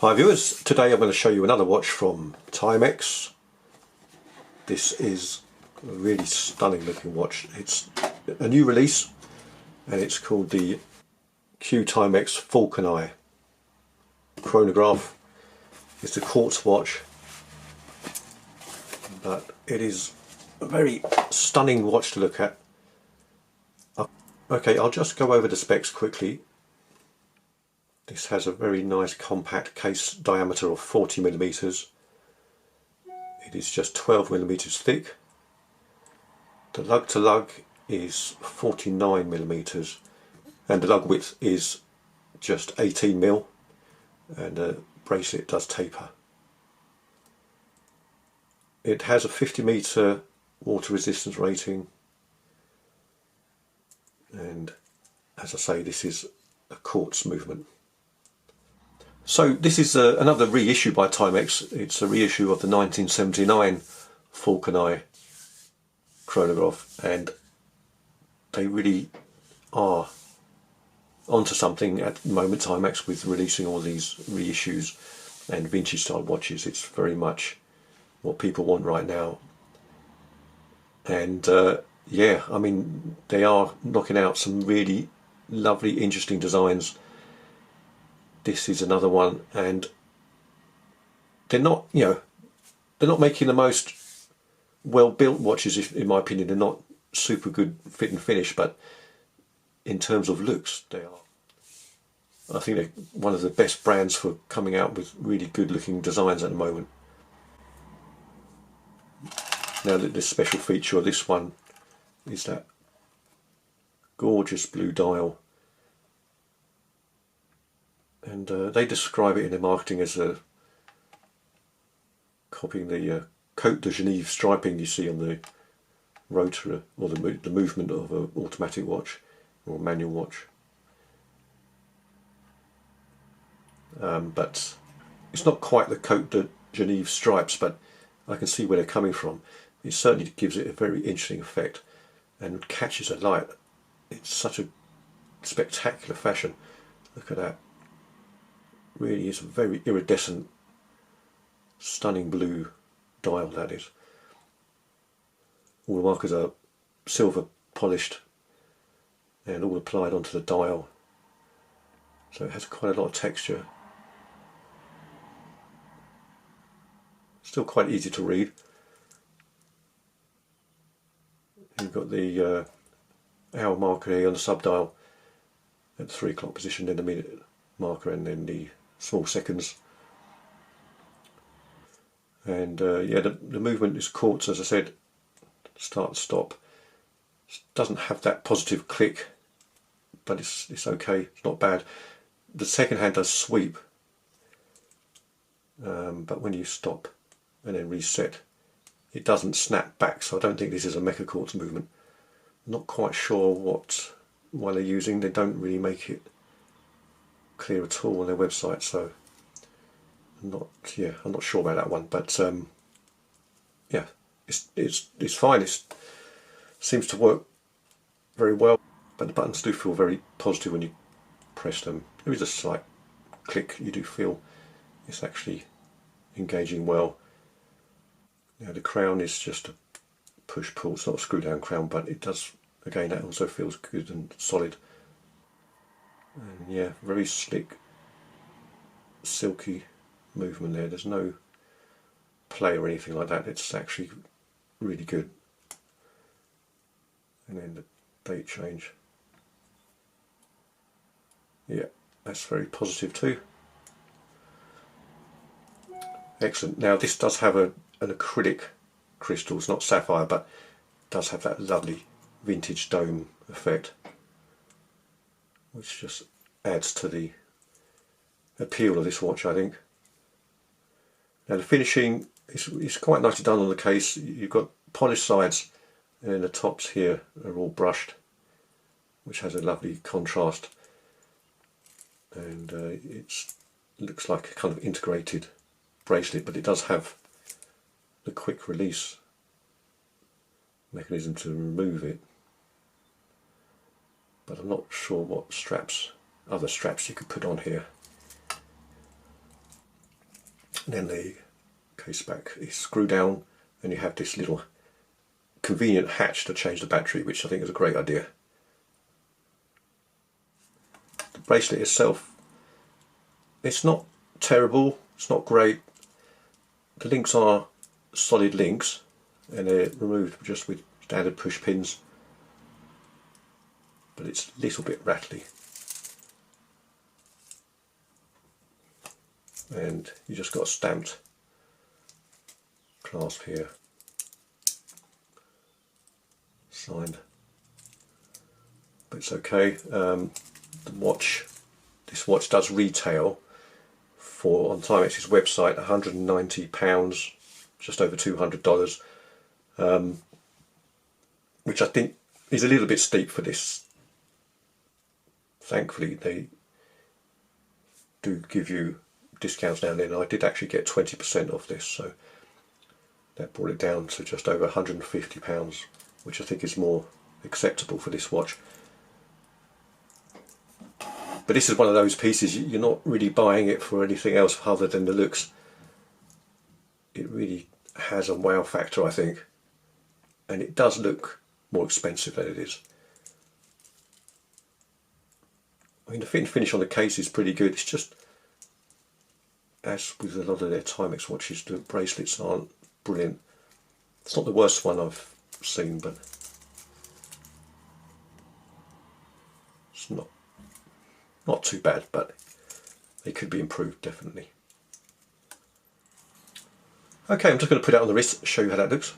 Hi viewers, today I'm going to show you another watch from Timex. This is a really stunning looking watch. It's a new release and it's called the Q-Timex Falcon Eye Chronograph. It's a quartz watch, but it is a very stunning watch to look at. Okay, I'll just go over the specs quickly. This has a very nice compact case diameter of 40mm. It is just 12mm thick. The lug to lug is 49mm and the lug width is just 18mm, and the bracelet does taper. It has a 50m water resistance rating, and as I say, this is a quartz movement. So this is another reissue by Timex. It's a reissue of the 1979 Falcon Eye Chronograph, and they really are onto something at the moment, Timex, with releasing all these reissues and vintage style watches. It's very much what people want right now. And yeah, I mean, they are knocking out some really lovely, interesting designs. This is another one, and they're not, they're not making the most well-built watches, in my opinion. They're not super good fit and finish, but in terms of looks, they are. I think they're one of the best brands for coming out with really good-looking designs at the moment. Now, the special feature of this one is that gorgeous blue dial. And they describe it in their marketing as copying the Côte de Genève striping you see on the rotor, or the movement of an automatic watch or a manual watch. But it's not quite the Côte de Genève stripes, but I can see where they're coming from. It certainly gives it a very interesting effect and catches a light. It's such a spectacular fashion. Look at that. Really is a very iridescent, stunning blue dial, that is. All the markers are silver polished and all applied onto the dial, so it has quite a lot of texture. Still quite easy to read. You've got the hour marker here on the subdial at the 3 o'clock position, then the minute marker, and then the small seconds. And yeah, the movement is quartz, as I said, start and stop. It doesn't have that positive click, but it's okay, it's not bad. The second hand does sweep, but when you stop and then reset, it doesn't snap back, so I don't think this is a mecha quartz movement. I'm not quite sure why they're using. They don't really make it clear at all on their website, so I'm not sure about that one. But yeah, it's fine. It seems to work very well, but the buttons do feel very positive when you press them. There is a slight click. You do feel it's actually engaging well. Now the crown is just a push-pull. It's not a screw-down crown, but it does, again, that also feels good and solid. And yeah, very slick, silky movement there. There's no play or anything like that. It's actually really good. And then the date change. Yeah, that's very positive too. Excellent. Now this does have an acrylic crystal. It's not sapphire, but it does have that lovely vintage dome effect, which just adds to the appeal of this watch, I think. Now the finishing is quite nicely done on the case. You've got polished sides, and then the tops here are all brushed, which has a lovely contrast, and it looks like a kind of integrated bracelet, but it does have the quick release mechanism to remove it. But I'm not sure what other straps you could put on here. And then the case back is screw down, and you have this little convenient hatch to change the battery, which I think is a great idea. The bracelet itself, it's not terrible, it's not great. The links are solid links, and they're removed just with standard push pins, but it's a little bit rattly. And you just got a stamped clasp here, signed, but it's okay. The watch, this watch does retail for, on Timex's website, £190, just over $200, which I think is a little bit steep for this. Thankfully they do give you discounts now and then. I did actually get 20% off this, so that brought it down to just over £150, which I think is more acceptable for this watch. But this is one of those pieces, you're not really buying it for anything else other than the looks. It really has a wow factor, I think, and it does look more expensive than it is. I mean, the fit and finish on the case is pretty good. It's just, as with a lot of their Timex watches, the bracelets aren't brilliant. It's not the worst one I've seen, but it's not too bad, but they could be improved, definitely. Okay, I'm just going to put it on the wrist, show you how that looks.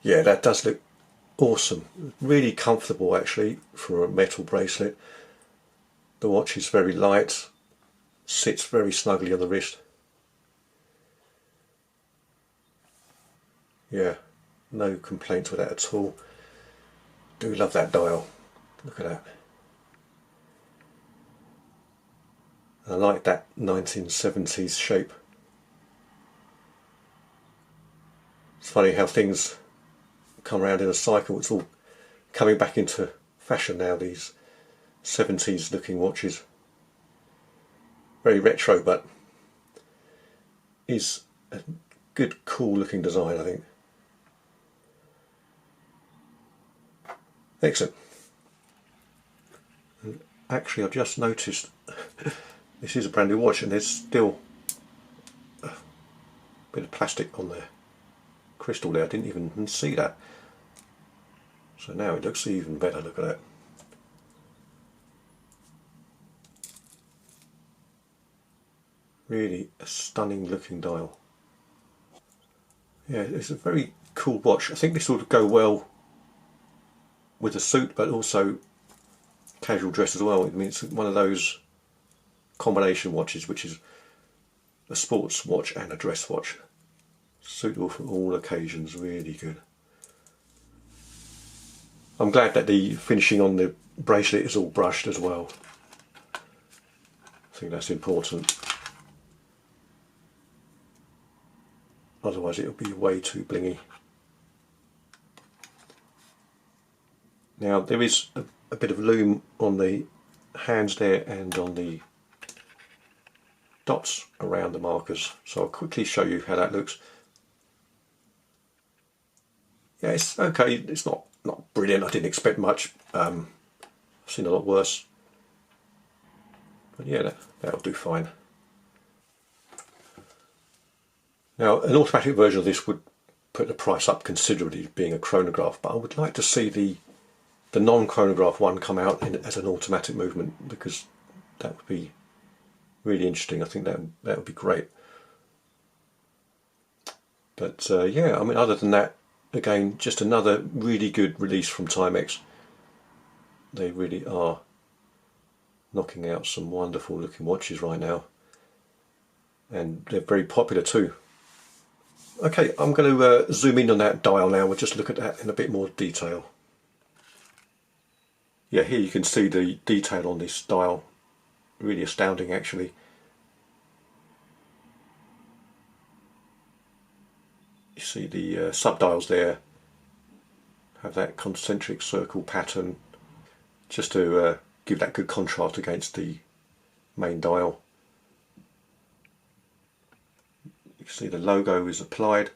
Yeah, that does look awesome. Really comfortable actually for a metal bracelet. The watch is very light, sits very snugly on the wrist. Yeah, no complaints with that at all. Do love that dial. Look at that. I like that 1970s shape. It's funny how things come around in a cycle. It's all coming back into fashion now, these 70s looking watches. Very retro, but is a good, cool looking design, I think. Excellent. And actually, I've just noticed this is a brand new watch and there's still a bit of plastic on there. Crystal there, I didn't even see that. So now it looks even better, look at that. Really a stunning looking dial. Yeah, it's a very cool watch. I think this would go well with a suit, but also casual dress as well. I mean, it's one of those combination watches which is a sports watch and a dress watch. Suitable for all occasions, really good. I'm glad that the finishing on the bracelet is all brushed as well. I think that's important. Otherwise it'll be way too blingy. Now there is a bit of loom on the hands there and on the dots around the markers, so I'll quickly show you how that looks. Yeah, it's okay, it's not brilliant, I didn't expect much. I've seen a lot worse, but yeah, that'll do fine. Now an automatic version of this would put the price up considerably, being a chronograph, but I would like to see the non-chronograph one come out as an automatic movement, because that would be really interesting. I think that would be great. But yeah, I mean, other than that, again, just another really good release from Timex. They really are knocking out some wonderful looking watches right now, and they're very popular too. Okay, I'm going to zoom in on that dial now. We'll just look at that in a bit more detail. Yeah, here you can see the detail on this dial. Really astounding, actually. You see the subdials there have that concentric circle pattern, just to give that good contrast against the main dial. You can see the logo is applied.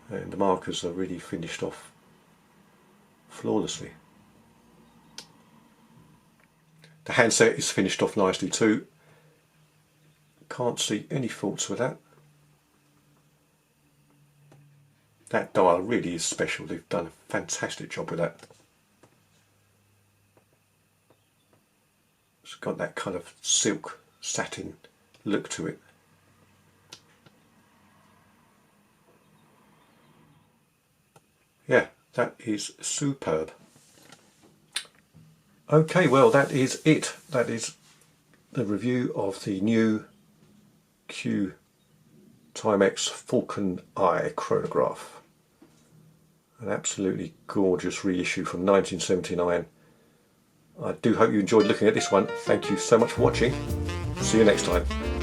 And the markers are really finished off flawlessly. The handset is finished off nicely too. Can't see any faults with that. That dial really is special. They've done a fantastic job with that. It's got that kind of silk satin look to it. Yeah, that is superb. Okay, well that is it. That is the review of the new Q-Timex Falcon Eye Chronograph. An absolutely gorgeous reissue from 1979. I do hope you enjoyed looking at this one. Thank you so much for watching. See you next time.